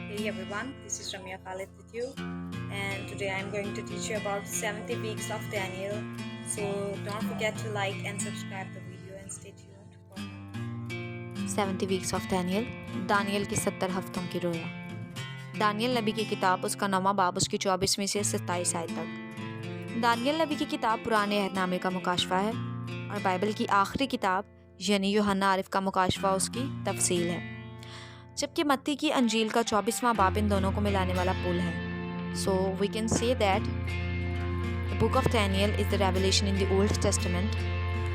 Hey everyone, this is Ramya Khalid with you, and today I'm going to teach you about 70 weeks of Daniel. So don't forget to like and subscribe the video and stay tuned for more. 70 weeks of Daniel, Daniel की 70 हफ्तों की रोया। Daniel नबी की किताब, उसका 9वां बाब, उसकी 24वीं से 27 आयत तक। दानियल नबी की किताब पुराने अहदनामे का मुकाशफा है और बाइबल की आखिरी किताब यानी यूहन्ना आरिफ का मुकाशफा उसकी तफसील है, जबकि मत्ती की अंजील का 24वां बाब इन दोनों को मिलाने वाला पुल है। So we can say that the book of Daniel is the revelation in the Old Testament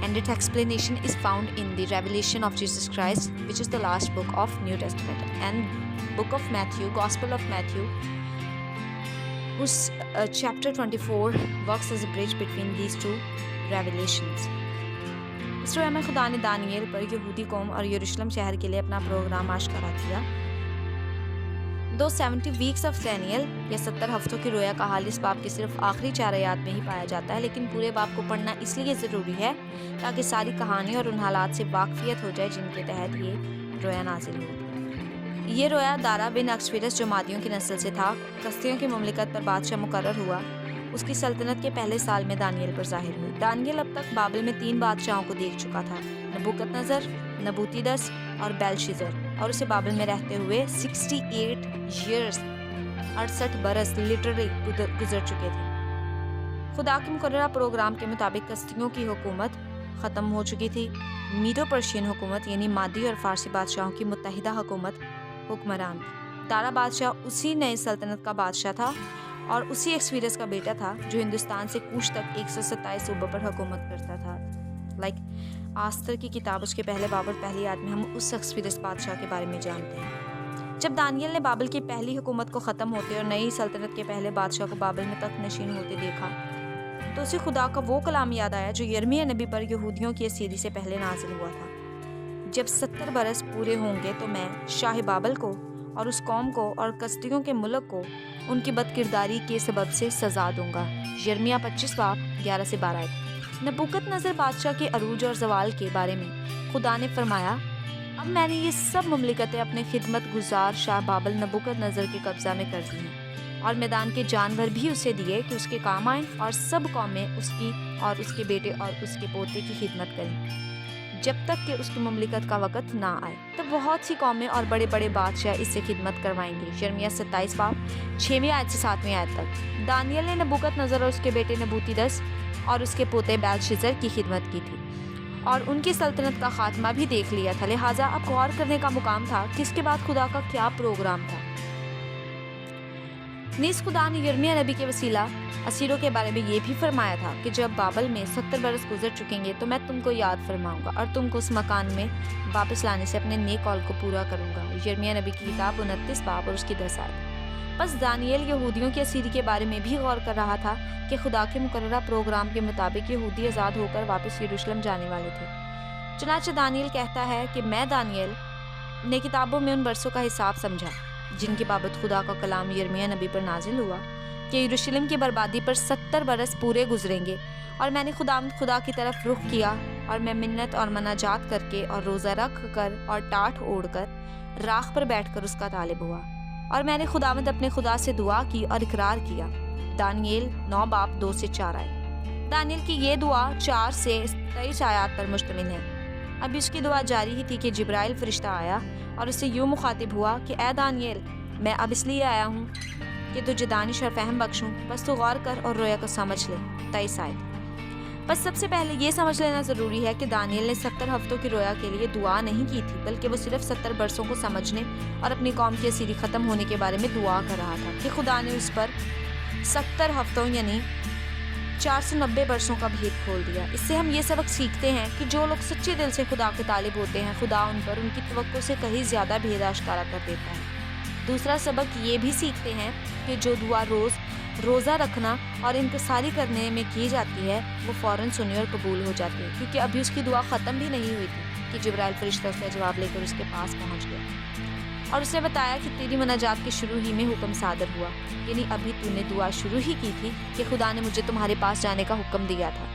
and its explanation is found in the Revelation of Jesus Christ, which is the last book of New Testament, and book of Matthew, Gospel of Matthew, whose chapter 24 works as a bridge between these two revelations. इस रोया में खुदा ने Daniel पर यहूदी कौम और यरूशलेम शहर के लिए अपना प्रोग्राम आश्कारा किया। दो 70 वीक्स ऑफ डैनियल या 70 हफ्तों की रोया का हाल इस बाब के सिर्फ आखिरी 4 आयत में ही पाया जाता है, लेकिन पूरे बाब को पढ़ना इसलिए ज़रूरी है ताकि सारी कहानी और उन हालात से वाकफियत हो जाए जिनके तहत ये रोया नाजिल हुई। ये रोया दारा बिन अक्सफिरस जो मादियों की नस्ल से था, कस्तियों की ममलिकत पर बादशाह मुकर्रर हुआ, उसकी सल्तनत के पहले साल में दानियल पर ज़ाहिर हुई। दानियल अब तक बाबिल में 3 बादशाहों को देख चुका था, नबूकदनज़र, नबूतीदस और बेलशीज़र, और उसे बाबिल में रहते हुए 68 ईयर्स 68 बरस लिटरली गुजर चुके थे। खुदा के मुकर्ररा प्रोग्राम के मुताबिक कस्तियों की हुकूमत ख़त्म हो चुकी थी। मीडो पर्शियन हुकूमत यानी मादी और फारसी बादशाहों की मुत्तहिदा हुकूमत हुक्मरान थी। दारा बादशाह उसी नई सल्तनत का बादशाह था और उसी एक्सपीरियंस का बेटा था जो हिंदुस्तान से कूच तक 127 सूबों पर हुकूमत करता था। आस्तर की किताब उसके पहले बाब और पहली आयत में हम उस एक्सपीरियंस बादशाह के बारे में जानते हैं। जब दानियल ने बाबिल की पहली हुकूमत को ख़त्म होते और नई सल्तनत के पहले बादशाह को बाबिल में तख्त नशीन होते देखा तो उसे खुदा का वो कलाम याद आया जो यिर्मयाह नबी पर यहूदियों की असीरी से पहले नाजिल हुआ था। जब 70 बरस पूरे होंगे तो मैं शाह बाबिल को और उस कौम को और कस्तियों के मुल्क को उनकी बदकिरदारी के सबब से सज़ा दूंगा। यिर्मयाह 25 बाब 11 से 12 आयत। नबूकदनज़र बादशाह के अरूज और ज़वाल के बारे में खुदा ने फरमाया, अब मैंने ये सब ममलिकतें अपने खिदमत गुजार शाह बाबिल नबूकदनज़र के कब्ज़ा में कर दी हैं और मैदान के जानवर भी उसे दिए कि उसके काम आएँ और सब कौमें उसकी और उसके बेटे और उसके पोते की खिदमत करें जब तक कि उसकी ममलिकत का वक़्त ना आए। तो बहुत सी कौमें और बड़े बड़े बादशाह इससे खिदमत करवाएंगे। यिर्मयाह 27 बाब 6वीं आयत से 7वीं आयत तक। दानियल ने नबूकदनज़र और उसके बेटे नबूतीदस और उसके पोते बेलशीज़र की खिदमत की थी और उनकी सल्तनत का खात्मा भी देख लिया था। लिहाजा अब गौर करने का मुकाम था कि इसके बाद खुदा का क्या प्रोग्राम था। नीस खुदा ने यिर्मयाह नबी के वसीला असीरों के बारे में ये भी फरमाया था कि जब बाबिल में 70 बरस गुजर चुकेंगे तो मैं तुमको याद फरमाऊंगा और तुमको उस मकान में वापस लाने से अपने नेक कौल को पूरा करूंगा। यिर्मयाह नबी की किताब 29 बाब और उसकी 10 आयत। बस दानियल यहूदियों की असीरी के बारे में भी गौर कर रहा था कि खुदा के मुकर्ररा प्रोग्राम के मुताबिक यहूदी आज़ाद होकर वापस यरूशलेम जाने वाले थे। चुनांचे दानियल कहता है कि मैं दानियल ने किताबों में उन बरसों का हिसाब समझा जिनकी बाबत खुदा का कलाम यिर्मयाह नबी पर नाजिल हुआ कि यरूशलेम की बर्बादी पर 70 बरस पूरे गुजरेंगे, और मैंने खुदा की तरफ रुख किया और मैं मिन्नत और मनाजात करके और रोज़ा रख कर और टाट ओढ़ कर राख पर बैठकर उसका तालिब हुआ और मैंने खुदावंद अपने खुदा से दुआ की और इकरार किया। दानियल 9 बाब 2 से 4 आयत। दानियल की ये दुआ 4 से 23 आयत पर मुश्तमिल है। अभी उसकी दुआ जारी ही थी कि जिब्राइल फरिश्ता आया और उससे यूँ मुखातिब हुआ कि ए दानियल, मैं अब इसलिए आया हूँ कि तुझे दानिश और फहम बख्शूँ, बस तू गौर कर और रोया को समझ ले। 23 आयत। बस सबसे पहले ये समझ लेना ज़रूरी है कि दानियल ने 70 हफ्तों की रोया के लिए दुआ नहीं की थी, बल्कि वो सिर्फ 70 बरसों को समझने और अपनी कौम की असीरी ख़त्म होने के बारे में दुआ कर रहा था कि खुदा ने उस पर 70 हफ्तों यानी 490 बरसों का भेद खोल दिया। इससे हम ये सबक सीखते हैं कि जो लोग सच्चे दिल से खुदा के तालिब होते हैं, खुदा उन पर उनकी तवक्को से कहीं ज़्यादा भेद आश्कारा कर देता है। दूसरा सबक ये भी सीखते हैं कि जो दुआ रोज़ा रखना और इंतसारी करने में की जाती है वो फ़ौरन सुनी और कबूल हो जाती है, क्योंकि अभी उसकी दुआ ख़त्म भी नहीं हुई थी कि जिब्राइल फरिश्ता उसका जवाब लेकर उसके पास पहुंच गया और उसने बताया कि तेरी मुनाजात के शुरू ही में हुक्म सादर हुआ, यानी अभी तूने दुआ शुरू ही की थी कि खुदा ने मुझे तुम्हारे पास जाने का हुक्म दिया था।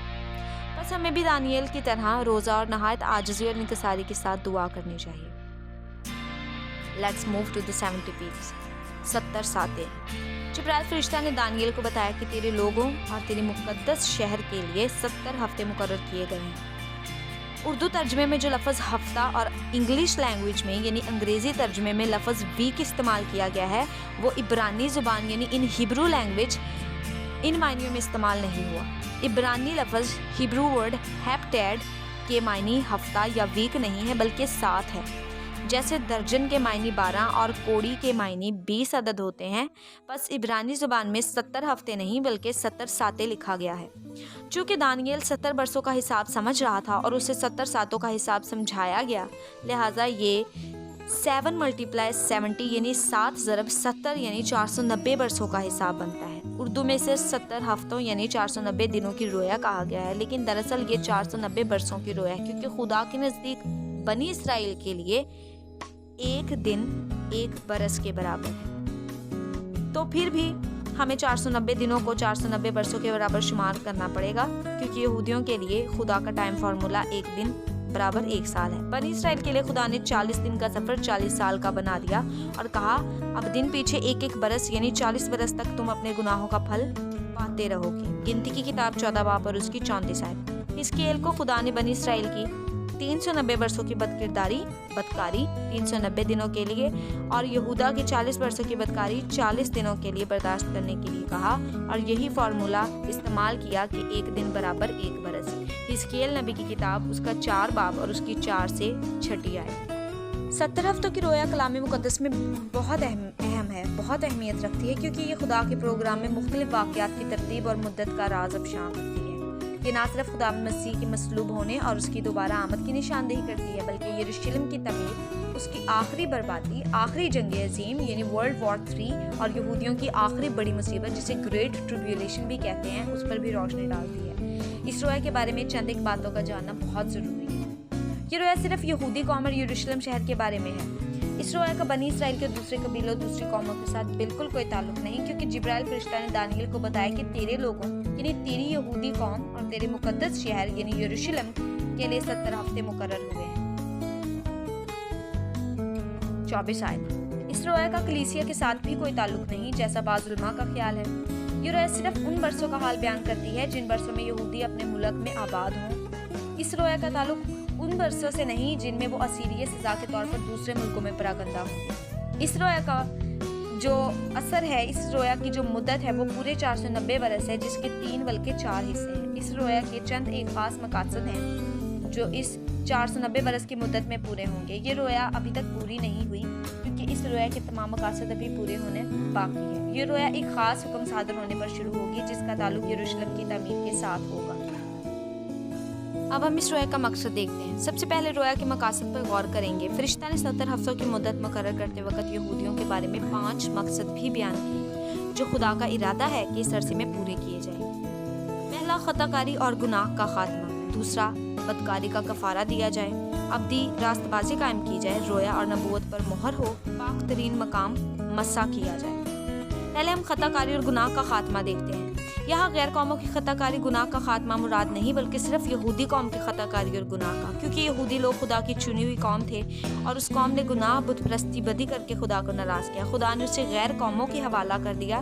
बस हमें भी दानियल की तरह रोज़ा और नहायत आजिज़ी और इंतसारी के साथ दुआ करनी चाहिए। Let's move to the 70 weeks. 70 ساتیں۔ جبرائیل فرشتہ نے دانیل کو بتایا کہ تیرے لوگوں اور تیرے مقدس شہر کے لیے 70 ہفتے مقرر کیے گئے ہیں۔ اردو ترجمے میں جو لفظ ہفتہ اور انگلش لینگویج میں یعنی انگریزی ترجمے میں لفظ ویک استعمال کیا گیا ہے وہ عبرانی زبان یعنی ان ہیبرو لینگویج ان معنیوں میں استعمال نہیں ہوا۔ عبرانی لفظ ہیبرو ورڈ ہیپٹیڈ کے معنی ہفتہ یا ویک نہیں ہے بلکہ 7 ہے۔ جیسے درجن کے معنی 12 اور کوڑی کے معنی 20 عدد ہوتے ہیں، بس عبرانی زبان میں 70 ہفتے نہیں بلکہ 70 ساتیں لکھا گیا ہے۔ چونکہ دانیل 70 برسوں کا حساب سمجھ رہا تھا اور اسے 70 ساتوں کا حساب سمجھایا گیا، لہٰذا یہ 7 × 70 یعنی 7 ضرب 70 یعنی 490 برسوں کا حساب بنتا ہے۔ اردو میں سے 70 ہفتوں یعنی 490 دنوں کی رویا کہا گیا ہے، لیکن دراصل یہ 490 برسوں کی رویا ہے، کیونکہ خدا کے نزدیک بنی اسرائیل کے لیے ایک دن ایک برس کے برابر ہے۔ تو پھر بھی ہمیں 490 دنوں کو 490 برسوں کے برابر شمار کرنا پڑے گا، کیونکہ یہودیوں کے لیے خدا کا ٹائم فارمولا ایک دن برابر 1 سال ہے۔ بنی اسرائیل کے لیے خدا نے 40 دن کا سفر 40 سال کا بنا دیا اور کہا اب دن پیچھے ایک ایک برس یعنی 40 برس تک تم اپنے گناہوں کا پھل پاتے رہو گے۔ گنتی کی کتاب 14 باب اور اس کی 34 آیت۔ حزقیل کو خدا نے بنی اسرائیل کی 390 برسوں کی بدکاری 390 دنوں کے لیے اور یہودا کی 40 برسوں کی بدکاری 40 دنوں کے لیے برداشت کرنے کے لیے کہا، اور یہی فارمولا استعمال کیا کہ ایک دن برابر 1 برس۔ حزقیل نبی کی کتاب اس کا 4 باب اور اس کی 4 سے 6 آیت۔ 70 ہفتوں کی رویا کلام مقدس میں بہت اہم ہے، بہت اہمیت رکھتی ہے، کیونکہ یہ خدا کے پروگرام میں مختلف واقعات کی ترتیب اور مدت کا راز افشاں کرتی ہے۔ یہ نہ صرف خدا مسیح کے مصلوب ہونے اور اس کی دوبارہ آمد کی نشاندہی کرتی ہے، بلکہ یروشلم کی تعمیر، اس کی آخری بربادی، آخری جنگ عظیم یعنی ورلڈ وار 3 اور یہودیوں کی آخری بڑی مصیبت جسے گریٹ ٹریبیولیشن بھی کہتے ہیں، اس پر بھی روشنی ڈالتی ہے۔ اس رویا کے بارے میں چند ایک باتوں کا جاننا بہت ضروری ہے۔ یہ رویا صرف یہودی قوم اور یروشلم شہر کے بارے میں ہے۔ اس رویا کا بنی اسرائیل کے دوسرے قبیلوں دوسری قوموں کے ساتھ بالکل کوئی تعلق نہیں، کیونکہ جبرائیل فرشتہ نے دانیل کو بتایا کہ تیرے لوگوں یعنی تیری یہودی قوم اور تیرے مقدس شہر یعنی یروشلم کے لیے 70 ہفتے مقرر ہوئے ہیں۔ 24 آیت۔ اس رویا کا کلیسیا کے ساتھ بھی کوئی تعلق نہیں، جیسا بعض علماء کا خیال ہے۔ یہ رویا صرف ان برسوں کا حال بیان کرتی ہے جن برسوں میں یہودی اپنے ملک میں آباد ہوں۔ اس رویا کا تعلق ان برسوں سے نہیں جن میں وہ اسیری سزا کے طور پر دوسرے ملکوں میں پراگندہ ہوں گے۔ اس رویا کا جو اثر ہے، اس رویا کی جو مدت ہے وہ پورے 490 برس ہے، جس کے 3 بلکہ 4 حصے ہیں۔ اس رویا کے چند ایک خاص مقاصد ہیں جو اس 490 برس کی مدت میں پورے ہوں گے۔ یہ رویا ابھی تک پوری نہیں ہوئی، کیونکہ اس رویا کے تمام مقاصد ابھی پورے ہونے باقی ہے۔ یہ رویا ایک خاص حکم صادر ہونے پر شروع ہوگی جس کا تعلق یروشلم کی تعمیر کے ساتھ ہوگا۔ اب ہم اس رویا کا مقصد دیکھتے ہیں۔ سب سے پہلے رویا کے مقاصد پر غور کریں گے۔ فرشتہ نے 70 ہفتوں کی مدت مقرر کرتے وقت یہودیوں کے بارے میں 5 مقصد بھی بیان کیے جو خدا کا ارادہ ہے کہ اس عرصے میں پورے کیے جائیں۔ پہلا، خطا کاری اور گناہ کا خاتمہ۔ دوسرا، بدکاری کا کفارہ دیا جائے، ابدی راست بازی قائم کی جائے، رویا اور نبوت پر مہر ہو، پاک ترین مقام مسح کیا جائے۔ پہلے ہم خطا کاری اور گناہ کا خاتمہ دیکھتے ہیں۔ یہاں غیر قوموں کی خطا کاری گناہ کا خاتمہ مراد نہیں بلکہ صرف یہودی قوم کی خطا کاری اور گناہ کا، کیونکہ یہودی لوگ خدا کی چنی ہوئی قوم تھے اور اس قوم نے گناہ، بت پرستی، بدی کر کے خدا کو ناراض کیا۔ خدا نے اسے غیر قوموں کے حوالہ کر دیا،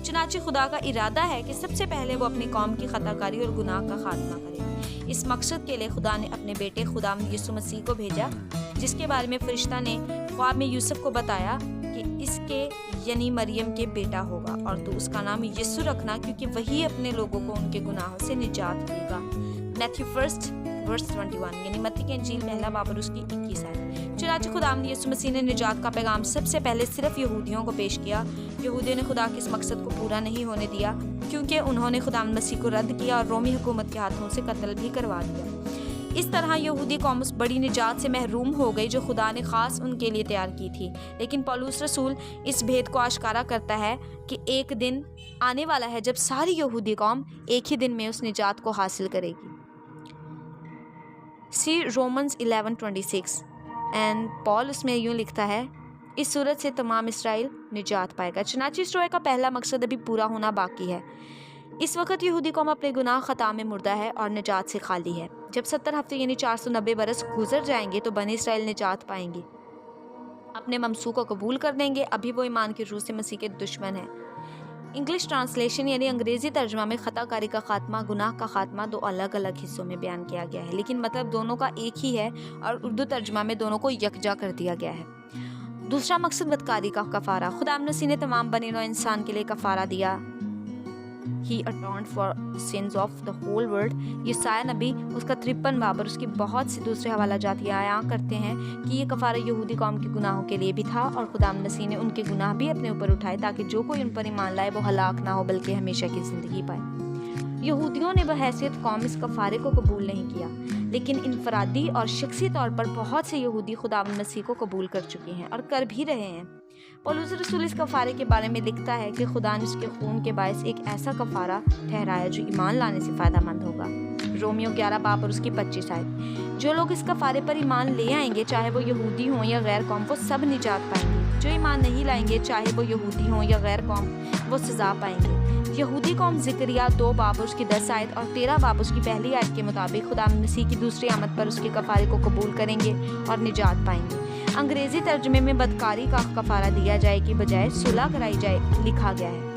چنانچہ خدا کا ارادہ ہے کہ سب سے پہلے وہ اپنی قوم کی خطا کاری اور گناہ کا خاتمہ کرے۔ اس مقصد کے لیے خدا نے اپنے بیٹے خداوند یسوع مسیح کو بھیجا، جس کے بارے میں فرشتہ نے خواب میں یوسف کو بتایا کہ اس کے یعنی مریم کے بیٹا ہوگا اور تو اس کا نام یسوع رکھنا، کیونکہ وہی اپنے لوگوں کو ان کے گناہوں سے نجات دے گا۔ میتھیو 1:21 یعنی متی کی انجیل 1 باب اور اس کی 21 آیت۔ چنانچہ خداوند یسوع مسیح نے نجات کا پیغام سب سے پہلے صرف یہودیوں کو پیش کیا۔ یہودیوں نے خدا کے اس مقصد کو پورا نہیں ہونے دیا، کیونکہ انہوں نے خداوند مسیح کو رد کیا اور رومی حکومت کے ہاتھوں سے قتل بھی کروا دیا۔ اس طرح یہودی قوم اس بڑی نجات سے محروم ہو گئی جو خدا نے خاص ان کے لیے تیار کی تھی۔ لیکن پولس رسول اس بھید کو آشکارا کرتا ہے کہ ایک دن آنے والا ہے جب ساری یہودی قوم ایک ہی دن میں اس نجات کو حاصل کرے گی۔ سی رومنز 11:26 اینڈ پال اس میں یوں لکھتا ہے، اس صورت سے تمام اسرائیل نجات پائے گا۔ چنانچہ اس رویا کا پہلا مقصد ابھی پورا ہونا باقی ہے۔ اس وقت یہودی قوم اپنے گناہ خطا میں مردہ ہے اور نجات سے خالی ہے۔ جب 70 ہفتے یعنی 490 برس گزر جائیں گے تو بنی اسرائیل نجات پائیں گے۔ اپنے ممسوح کو قبول کر دیں گے، ابھی وہ ایمان کی روح سے مسیح کے دشمن ہیں۔ انگلش ٹرانسلیشن یعنی انگریزی ترجمہ میں خطا کاری کا خاتمہ، گناہ کا خاتمہ دو الگ الگ حصوں میں بیان کیا گیا ہے، لیکن مطلب دونوں کا ایک ہی ہے اور اردو ترجمہ میں دونوں کو یکجا کر دیا گیا ہے۔ دوسرا مقصد بدکاری کا کفارہ۔ خدا مسیح نے تمام بنی نوع انسان کے لیے کفارہ دیا۔ He atoned for the sins of the whole world۔ یسایہ نبی اس کا 53 باب اور اس کی بہت سے دوسرے حوالہ جات بیان کرتے ہیں کہ یہ کفارہ یہودی قوم کے گناہوں کے لیے بھی تھا اور خدا مسیح نے ان کے گناہ بھی اپنے اوپر اٹھائے تاکہ جو کوئی ان پر ایمان لائے وہ ہلاک نہ ہو بلکہ ہمیشہ کی زندگی پائے۔ یہودیوں نے بحیثیت قوم اس کفارے کو قبول نہیں کیا، لیکن انفرادی اور شخصی طور پر بہت سے یہودی خدا مسیح کو قبول کر چکے ہیں اور کر بھی رہے ہیں۔ پولس رسول اس کفارے کے بارے میں لکھتا ہے کہ خدا نے اس کے خون کے باعث ایک ایسا کفارہ ٹھہرایا جو ایمان لانے سے فائدہ مند ہوگا۔ رومیو 11 باب اور اس کی 25 آیت۔ جو لوگ اس کفارے پر ایمان لے آئیں گے، چاہے وہ یہودی ہوں یا غیر قوم، وہ سب نجات پائیں گے۔ جو ایمان نہیں لائیں گے، چاہے وہ یہودی ہوں یا غیر قوم، وہ سزا پائیں گے۔ یہودی قوم زکریا 2 باب اور اس کی 10 آیت اور 13 باب اس کی پہلی آیت کے مطابق خدا مسیح کی دوسری آمد پر اس کے کفارے کو قبول کریں گے اور نجات پائیں گے۔ انگریزی ترجمے میں بدکاری کا کفارہ دیا جائے کی بجائے صلح کرائی جائے لکھا گیا ہے۔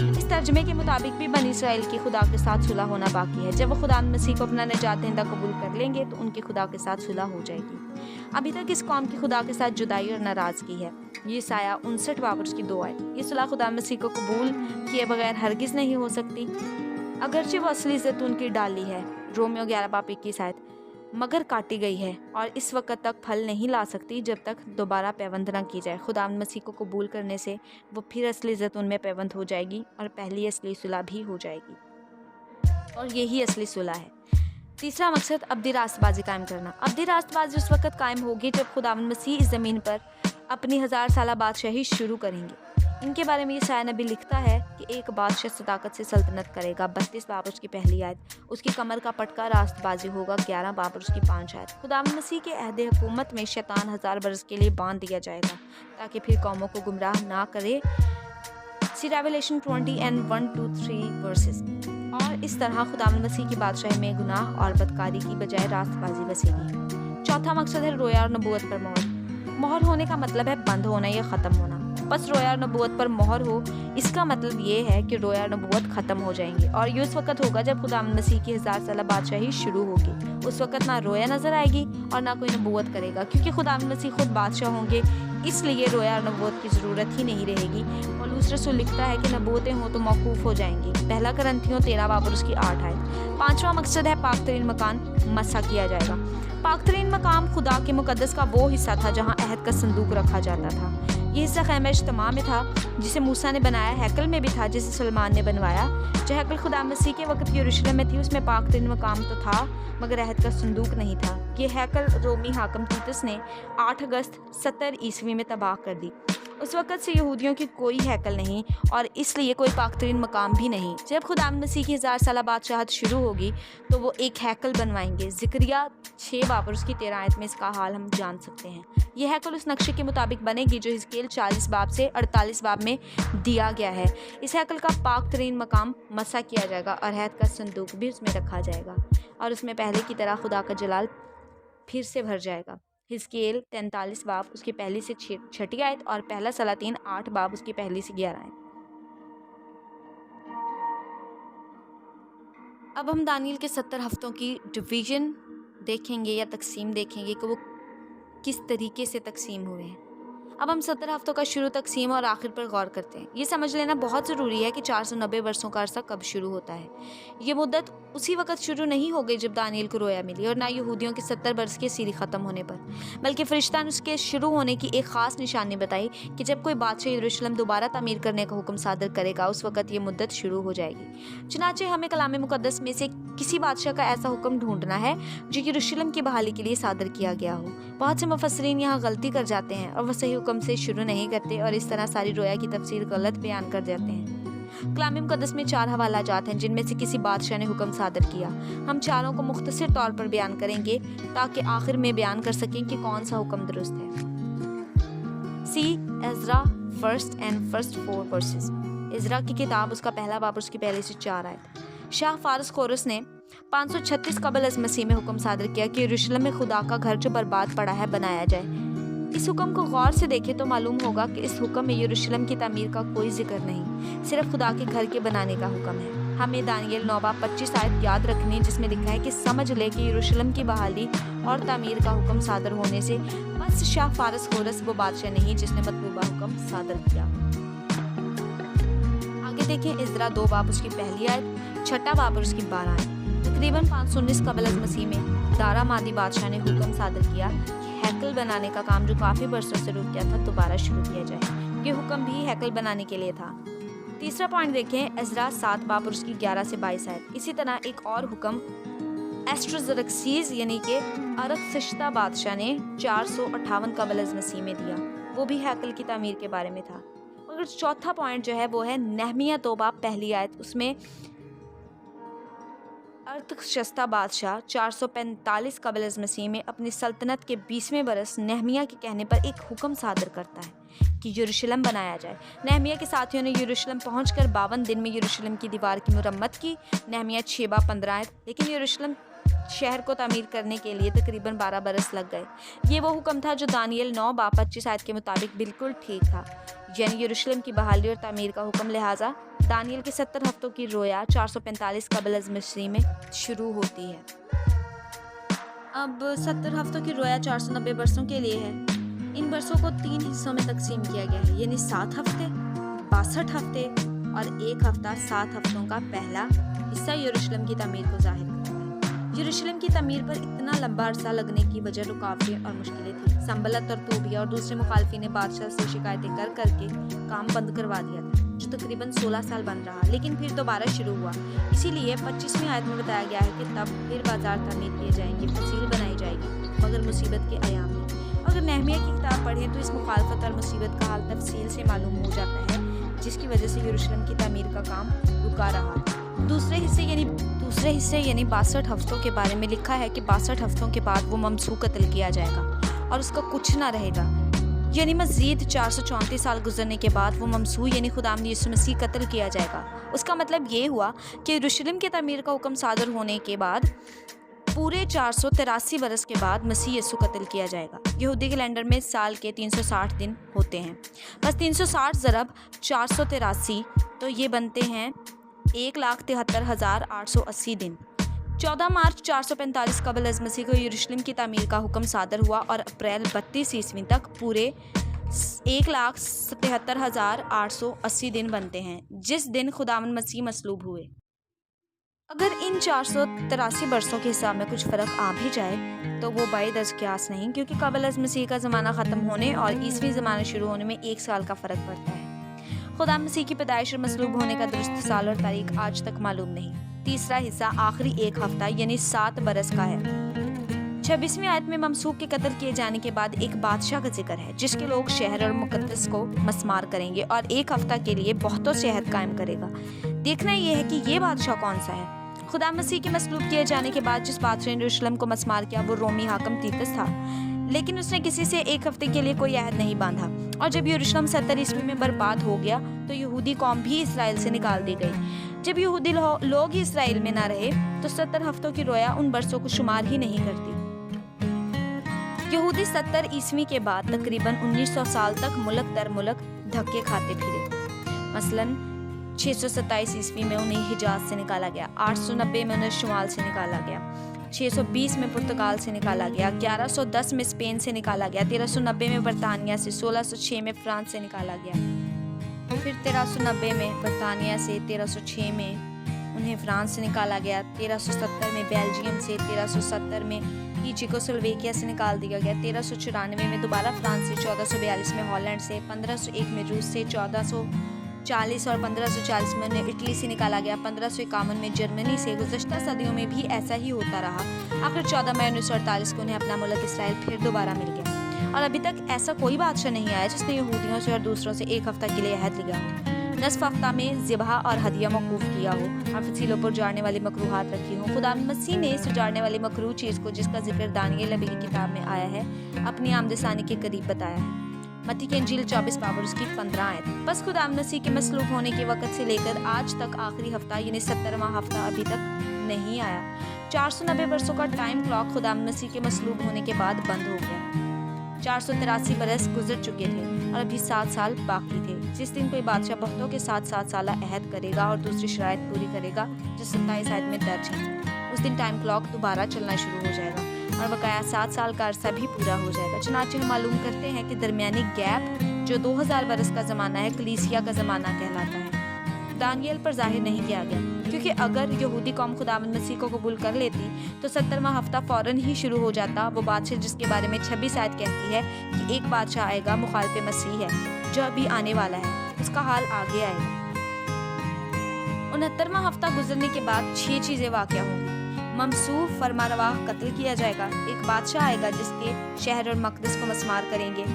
اس ترجمے کے مطابق بھی بنی اسرائیل کی خدا کے ساتھ صلح ہونا باقی ہے۔ جب وہ خدا مسیح کو اپنا نجات دہندہ قبول کر لیں گے تو ان کی خدا کے ساتھ صلح ہو جائے گی۔ ابھی تک اس قوم کی خدا کے ساتھ جدائی اور ناراضگی ہے۔ یسایہ 59 باب اور اس کی 2 آیت۔ یہ صلح خدا مسیح کو قبول کیے بغیر ہرگز نہیں ہو سکتی، اگرچہ وہ اصلی زیتون کی ڈالی ہے۔ رومیو 11 باب 21 آیت، مگر کاٹی گئی ہے اور اس وقت تک پھل نہیں لا سکتی جب تک دوبارہ پیوند نہ کی جائے۔ خدا مسیح کو قبول کرنے سے وہ پھر اصلی زیتون میں پیوند ہو جائے گی اور پہلی اصلی صلح بھی ہو جائے گی، اور یہی اصلی صلح ہے۔ تیسرا مقصد ابدی راست بازی قائم کرنا۔ ابدی راست بازی اس وقت قائم ہوگی جب خدا مسیح اس زمین پر اپنی 1000 سالہ بادشاہی شروع کریں گے۔ ان کے بارے میں یسایہ نبی لکھتا ہے کہ ایک بادشاہ صداقت سے سلطنت کرے گا۔ 32 باب اس کی پہلی آیت۔ اس کی کمر کا پٹکا راست بازی ہوگا۔ 11 باب اور اس کی 5 آیت۔ خدا مسیح کے عہد حکومت میں شیطان 1000 برس کے لیے باندھ دیا جائے گا تاکہ پھر قوموں کو گمراہ نہ کرے۔ سی ریویلیشن 20 and 1-3 ورسز۔ اور اس طرح خدا مسیح کی بادشاہی میں گناہ اور بدکاری کی بجائے راست بازی بسے گی۔ چوتھا مقصد ہے رویا اور نبوت پر مہر۔ مہر ہونے کا مطلب ہے بند ہونا یا ختم ہونا۔ بس رویا اور نبوت پر مہر ہو، اس کا مطلب یہ ہے کہ رویا اور نبوت ختم ہو جائیں گے، اور یہ اس وقت ہوگا جب خدا مسیح کی 1000 سالہ بادشاہی شروع ہوگی۔ اس وقت نہ رویا نظر آئے گی اور نہ کوئی نبوت کرے گا، کیونکہ خدا مسیح خود بادشاہ ہوں گے، اس لیے رویا اور نبوت کی ضرورت ہی نہیں رہے گی۔ پولس رسول لکھتا ہے کہ نبوتیں ہوں تو موقوف ہو جائیں گی۔ پہلا کرنتھیوں 13 باب اور اس کی 8 آیت۔ پانچواں مقصد ہے پاک ترین مکان مسح کیا جائے گا۔ پاک ترین مقام خدا کے مقدس کا وہ حصہ تھا جہاں عہد کا صندوق رکھا جاتا تھا۔ یہ حصہ خیمہ اجتماع میں تھا جسے موسیٰ نے بنایا، ہیکل میں بھی تھا جسے سلمان نے بنوایا۔ جو ہیکل خدا مسیح کے وقت یروشلم میں تھی اس میں پاک ترین مقام تو تھا مگر عہد کا صندوق نہیں تھا۔ یہ ہیکل رومی حاکم تیتس نے 8 اگست 70 عیسوی میں تباہ کر دی۔ اس وقت سے یہودیوں کی کوئی ہیکل نہیں اور اس لیے کوئی پاک ترین مقام بھی نہیں۔ جب خدا مسیح کی 1000 سالہ بادشاہت شروع ہوگی تو وہ ایک ہیکل بنوائیں گے۔ زکریا 6 باب اور اس کی 13 آیت میں اس کا حال ہم جان سکتے ہیں۔ یہ ہیکل اس نقشے کے مطابق بنے گی جو حزقیل 40 باب سے 48 باب میں دیا گیا ہے۔ اس ہیکل کا پاک ترین مقام مسح کیا جائے گا اور عہد کا صندوق بھی اس میں رکھا جائے گا، اور اس میں پہلے کی طرح خدا کا جلال پھر سے بھر جائے گا۔ حزقیل 43 باب اس کی پہلی سے 6 آیت اور پہلا سلاطین 8 باب اس کی پہلی سے 11 آیت۔ اب ہم دانیل کے 70 ہفتوں کی ڈویژن دیکھیں گے یا تقسیم دیکھیں گے کہ وہ کس طریقے سے تقسیم ہوئے ہیں۔ اب ہم 70 ہفتوں کا شروع، تقسیم اور آخر پر غور کرتے ہیں۔ یہ سمجھ لینا بہت ضروری ہے کہ 490 برسوں کا عرصہ کب شروع ہوتا ہے۔ یہ مدت اسی وقت شروع نہیں ہو گئی جب دانیل کو رویا ملی، اور نہ یہودیوں کے 70 برس کے سیری ختم ہونے پر، بلکہ فرشتہ نے اس کے شروع ہونے کی ایک خاص نشانی بتائی کہ جب کوئی بادشاہ یروشلم دوبارہ تعمیر کرنے کا حکم صادر کرے گا اس وقت یہ مدت شروع ہو جائے گی۔ چنانچہ ہمیں کلام مقدس میں سے کسی بادشاہ کا ایسا حکم ڈھونڈنا ہے جو یروشلم کی بحالی کے لیے صادر کیا گیا ہو۔ بہت سے مفسرین یہاں غلطی کر جاتے ہیں اور وہ صحیح حکم سے شروع نہیں کرتے اور اس طرح ساری رویا کی تفسیر غلط بیان کر جاتے ہیں۔ کلام مقدس میں 4 حوالہ جات ہیں جن میں سے کسی بادشاہ نے حکم صادر کیا۔ ہم چاروں کو مختصر طور پر بیان کریں گے تاکہ آخر میں بیان کر سکیں کہ کون سا حکم درست ہے۔ سی Azra first and first 4 versus. Azra کی کتاب اس کا پہلا باب اس کی پہلی سے 4 آیت۔ شاہ فارس کورس نے 536 قبل از مسیح میں حکم صادر کیا کہ یروشلم میں خدا کا گھر جو برباد پڑا ہے بنایا جائے۔ इस हुक्म को गौर से देखें तो मालूम होगा कि इस हुक्म में यरूशलेम की तामीर का कोई जिक्र नहीं, सिर्फ खुदा के घर के बनाने का हुक्म है। हमें दानियल 9:25 आयत याद रखनी, जिसमें लिखा है कि समझ ले कि यरूशलेम की बहाली और तामीर का हुक्म सादर होने से बस शाह फारस होरस वो बादशाह नहीं जिसने मतलूबा हुक्म सादर किया। आगे देखें इज़रा 2 बाब उसकी पहली आयत, 6 बाब और उसकी 12 आयत। तकरीबन 519 कबल अज़ मसीह में दारा मादी बादशाह ने हुक्म सादर किया कि हैकल बनाने का काम जो काफ़ी बरसों से रुक गया था दोबारा शुरू किया जाए। ये हुक्म भी हैकल बनाने के लिए था। तीसरा पॉइंट देखें इज़रा 7 बाब और उसकी 11 से 22 आयत। इसी तरह एक और हुक्म एस्ट्रोज़रक्सीज़ यानी कि अरक्सश्ता बादशाह ने 458 कबल अज़ मसीह में दिया, वो भी हैकल की तामीर के बारे में था। और चौथा पॉइंट जो है वो है नहमिया 2 बाब पहली आयत। उसमें अरतशस्ता बादशाह 445 कबल अज़ मसीह में अपनी सल्तनत के 20वें बरस नहमिया के कहने पर एक हुक्म सादर करता है कि यरूशलेम बनाया जाए। नहमिया के साथियों ने यरूशलेम पहुंचकर 52 दिन में यरूशलेम की दीवार की मुरम्मत की। नहमिया 6:15 आयत। लेकिन यरूशलेम शहर को तामीर करने के लिए तकरीबन 12 बरस लग गए। ये वो हुक्म था जो दानियल 9:25 आयत के मुताबिक बिल्कुल ठीक था, यानी यरूशलेम की बहाली और तामीर का हुक्म। लिहाजा दानियल के 70 हफ्तों की रोया 445 कबल अज़ मसीह में शुरू होती है। अब 70 हफ्तों की रोया 490 बरसों के लिए है। इन बरसों को 3 हिस्सों में तकसीम किया गया है, यानी 7 हफ्ते, 62 हफ्ते और 1 हफ्ता। 7 हफ्तों का पहला हिस्सा यरूशलेम की तामीर को जाहिर करता है। यरूशलेम की तामीर पर इतना लंबा अरसा लगने की वजह रुकावटें और मुश्किलें थी। संबलत और तोबिया और दूसरे मुखालफी ने बादशाह से शिकायतें कर करके काम बंद करवा दिया था, जो तकरीबन 16 साल बंद रहा, लेकिन फिर दोबारा शुरू हुआ। इसीलिए 25वीं आयत में बताया गया है कि तब फिर बाजार तामीर किए जाएंगे, फसील बनाई जाएगी, मगर मुसीबत के अयाम में। अगर नहमिया की किताब पढ़ें तो इस मुखालफत और मुसीबत का हाल तफसील से मालूम हो जाता है, जिसकी वजह से यरूशलेम की तामीर का काम रुका रहा। दूसरे हिस्से यानी 62 हफ्तों के बारे में लिखा है कि 62 हफ्तों के बाद वो ममसू कत्ल किया जाएगा और उसका कुछ ना रहेगा, यानी मज़ीद 434 साल गुजरने के बाद वो ममसू यानी खुदावंद यीशु मसीह कत्ल किया जाएगा। उसका मतलब ये हुआ कि यरूशलेम की तामीर का हुक्म सादर होने के बाद पूरे 483 बरस के बाद मसीह यीशु कत्ल किया जाएगा। यहूदी कैलेंडर में साल के 360 दिन होते हैं, बस 360 ज़रब 483 तो ये बनते हैं 1,73,880 दिन। 14 मार्च 445 कबल अज़ मसीह को यरूशलेम की तामीर का हुक्म सादर हुआ और अप्रैल 32 ईस्वी तक पूरे 1,77,880 दिन बनते हैं, जिस दिन खुदावंद मसीह मसलूब हुए। अगर इन 483 बरसों के हिसाब में कुछ फ़र्क आ भी जाए तो वो बाइद अज़ क़यास नहीं, क्योंकि कबल अज़ मसीह का ज़माना ख़त्म होने और ईसवी ज़माना शुरू होने में 1 साल का फ़र्क पड़ता है। खुदा मसीह की पैदाइश और मसलूब होने का दुरुस्त साल और तारीख आज तक मालूम नहीं। तीसरा हिस्सा आखिरी 1 हफ्ता यानी 7 बरस का है। 26वीं आयत में ममसूक के कत्ल किए जाने के बाद एक बादशाह का जिक्र है, जिसके लोग शहर और मुकद्दस को मसमार करेंगे और 1 हफ्ता के लिए बहुतों से अहद कायम करेगा। देखना यह है कि ये बादशाह कौन सा है। खुदा मसीह के मसलूब किए जाने के बाद जिस बादशाह ने यरूशलेम को मसमार किया वो रोमी हाकम तीतस था, लेकिन उसने किसी से 1 हफ्ते के लिए कोई अहद नहीं बांधा। और जब यरूशलेम 70 ईस्वी में बर्बाद हो गया तो यहूदी कौम भी इसराइल से निकाल दी गई। जब यहूदी लोग ही इसराइल में ना रहे तो 70 हफ्तों की रोया उन बरसों को शुमार ही नहीं करती। यहूदी 70 ईस्वी के बाद तकरीबन 1900 साल तक मुल्क दर मुल्क धक्के खाते फिरे। मसलन 627 ईस्वी में उन्हें हिजाज से निकाला गया, 890 में उन्हें शुमाल से निकाला गया, 620 में पुर्तगाल से निकाला गया, 1110 में स्पेन से निकाला गया, 1390 में बरतानिया से, 1606 में फ्रांस से निकाला गया, फिर 1390 में बरतानिया से, 1306 में उन्हें फ्रांस से निकाला गया, 1370 में बेल्जियम से, 1370 में चेकोस्लोवेकिया से निकाल दिया गया, 1394 में दोबारा फ्रांस से, 1442 में हॉलैंड से, 1501 में रूस से, 1440 और 1540 में उन्हें इटली से निकाला गया, 1551 में जर्मनी से। गुज़श्ता सदियों में भी ऐसा ही होता रहा। आखिर 14 मई 1948 को उन्हें अपना मुल्क इसराइल फिर दोबारा मिल गया और अभी तक ऐसा कोई बादशाह नहीं आया जिसने यहूदियों से और दूसरों से 1 हफ्ता के लिए अहद लिया हो, नस्फ हफ्ता में ज़िबहा और हदिया मौकूफ़ किया हो और फसीलों पर उजाड़ने वाली मकरूहात रखी हो। खुदा मसीह ने इस उजाड़ने वाली मकरूह चीज़ को, जिसका जिक्र दानियल नबी की किताब में आया है, अपनी आमदसानी के करीब बताया है। मत्ती की इंजील 24 बाब और उसकी 15 आयत। बस खुदा मसीह के मसलूब होने के वक़्त से लेकर आज तक आखिरी हफ्ता यानी 70वां हफ्ता अभी तक नहीं आया। 490 वर्षों का टाइम क्लॉक खुदा मसीह के मसलूब होने के बाद बंद हो गया। 483 बरस गुजर चुके थे और अभी 7 साल बाकी थे। जिस दिन कोई बादशाह बहुतों के साथ 7 साला अहद करेगा और दूसरी शराइत पूरी करेगा जो 27 आयत में दर्ज है, उस दिन टाइम क्लॉक दोबारा चलना शुरू हो जाएगा और बकाया 7 साल का अरसा भी पूरा हो जाएगा। चुनांचे हम मालूम करते हैं कि दरमियानी गैप जो 2000 बरस का ज़माना है कलीसिया का ज़माना कहलाता है। दानियल पर जाहिर नहीं किया गया, क्योंकि अगर यहूदी कौम खुदावंद मसीह को कबूल कर लेती तो 70वां हफ्ता फ़ौरन ही शुरू हो जाता। वो बादशाह जिसके बारे में 26 आयत कहती है कि एक बादशाह आएगा मुखालिफ मसीह है जो अभी आने वाला है, उसका हाल आगे आएगा। 69वां हफ्ता गुजरने के बाद 6 चीज़ें वाक़या होंगी। ममसूह फरमारवाह कत्ल किया जाएगा, एक बादशाह आएगा जिसके शहर और मकदस को मस्मार करेंगे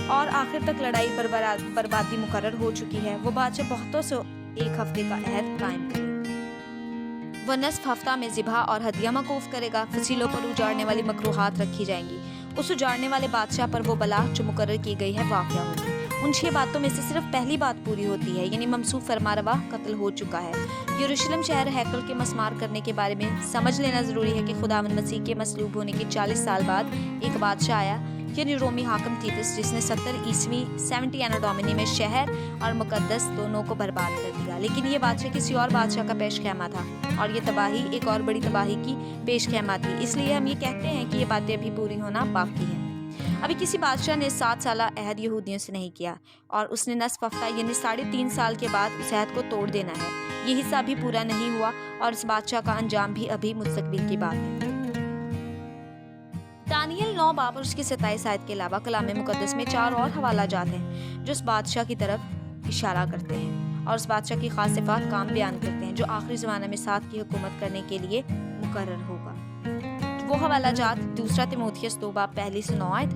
और आखिर तक लड़ाई बर्बादी मुकर्रर हो चुकी है। वो बादशाह बहुतों से एक हफ्ते का अहद कायम करेगा। वह नस्फ हफ्ता में ज़िबा और हदिया मकूफ करेगा। फसीलों पर उजाड़ने वाली मकरूहात रखी जाएंगी। उस उजाड़ने वाले बादशाह पर वो बला जो मुकर्रर की गई है वाक़या होगी। उन 6 बातों में से सिर्फ पहली बात पूरी होती है, यानी ममसूह फरमारवाह कत्ल हो चुका है। यरूशलेम शहर हैकल के मस्मार करने के बारे में समझ लेना ज़रूरी है कि खुदावंद मसीह के मसलूब होने के 40 साल बाद एक बादशाह आया, यानी रोमी हाकिम तीतस, जिसने 70 ईस्वी 70 एनो डोमिनी में शहर और मुकद्दस दोनों को बर्बाद कर दिया। लेकिन ये बादशाह किसी और बादशाह का पेश खैमा था और ये तबाही एक और बड़ी तबाही की पेश खैमा थी। इसलिए हम ये कहते हैं कि ये बातें अभी पूरी होना बाकी हैं। अभी किसी बादशाह ने 7 साला अहद यहूदियों से नहीं किया और उसने नस्फ हफ्ता यानी 3.5 साल के बाद उस अहद को तोड़ देना है। ये हिस्सा भी पूरा नहीं हुआ और इस बादशाह का अंजाम भी अभी मुस्तकबिल की बात है। दानियल 9 बाब और उसकी 27 आयत के अलावा कलाम मुकद्दस में 4 और हवाला जात हैं जो उस बादशाह की तरफ इशारा करते हैं और उस बादशाह की खास सिफात काम बयान करते हैं जो आखिरी ज़माने में 7 की हुकूमत करने के लिए मुकर्रर होगा। वो हवाला जात 2 तिमोथियस 2 बाब 1 से 9 आयत,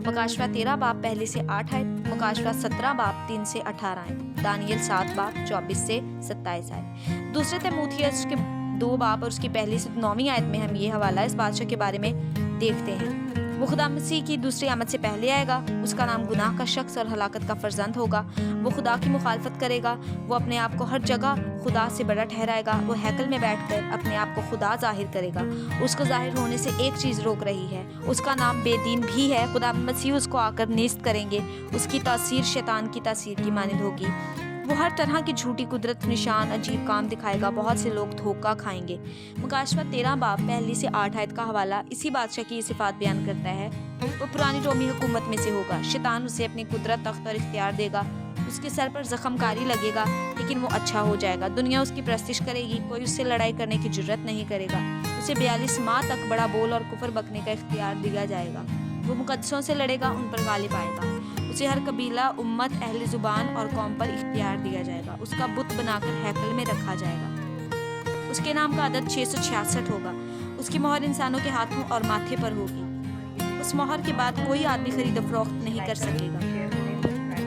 मुकाशवा 13 बाब 1 से 8 आयत, मुकाशवा 17 बाब 3 से 18 आयत, दानियल 7 बाब 24 से 27 आयत। 2 तिमोथियस के 2 बाब और उसकी 1 से 9वीं आयत में हम ये हवाला इस बादशाह के बारे में देखते हैं। वो खुदा मसीह की दूसरी आमद से पहले आएगा। उसका नाम गुनाह का शख्स और हलाकत का फर्जंद होगा। वो खुदा की मुखालफत करेगा। वो अपने आप को हर जगह खुदा से बड़ा ठहराएगा। वो हैकल में बैठकर अपने आप को खुदा जाहिर करेगा। उसको जाहिर होने से एक चीज़ रोक रही है, उसका नाम बेदीन भी है। खुदा मसीह उसको आकर नेस्त करेंगे। उसकी तासीर शैतान की तासीर की मानिंद होगी। वो हर तरह की झूठी कुदरत, निशान, अजीब काम दिखाएगा। बहुत से लोग धोखा खाएंगे। मुकाशवा 13 बाब 1 से 8 आयत का हवाला इसी बादशाह की सिफात बयान करता है। वो पुरानी रोमी हुकूमत में से होगा। शैतान उसे अपनी कुदरत, तख्त और इख्तियार देगा। उसके सर पर जख्मकारी लगेगा, लेकिन वो अच्छा हो जाएगा। दुनिया उसकी परस्तिश करेगी, कोई उससे लड़ाई करने की जुर्रत नहीं करेगा। उसे 42 माह तक बड़ा बोल और कुफर बकने का इख्तियार दिया जाएगा। वो मुकद्दसों से लड़ेगा, उन पर गालिब आएगा। उसे हर कबीला, उम्मत, अहले ज़ुबान और कौम पर इख्तियार दिया जाएगा। उसका बुत बनाकर हैकल में रखा जाएगा। उसके नाम का अदद 666 होगा। उसकी मोहर इंसानों के हाथों और माथे पर होगी। उस मोहर के बाद कोई आदमी खरीद फरोख्त नहीं कर सकेगा।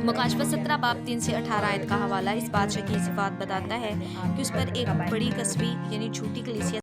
मुकाशवा 17 बाब 3 से 18 आयत का हवाला इस बादशाह की सिफात बताता है कि उस पर एक बड़ी कसबी यानी झूठी कलीसिया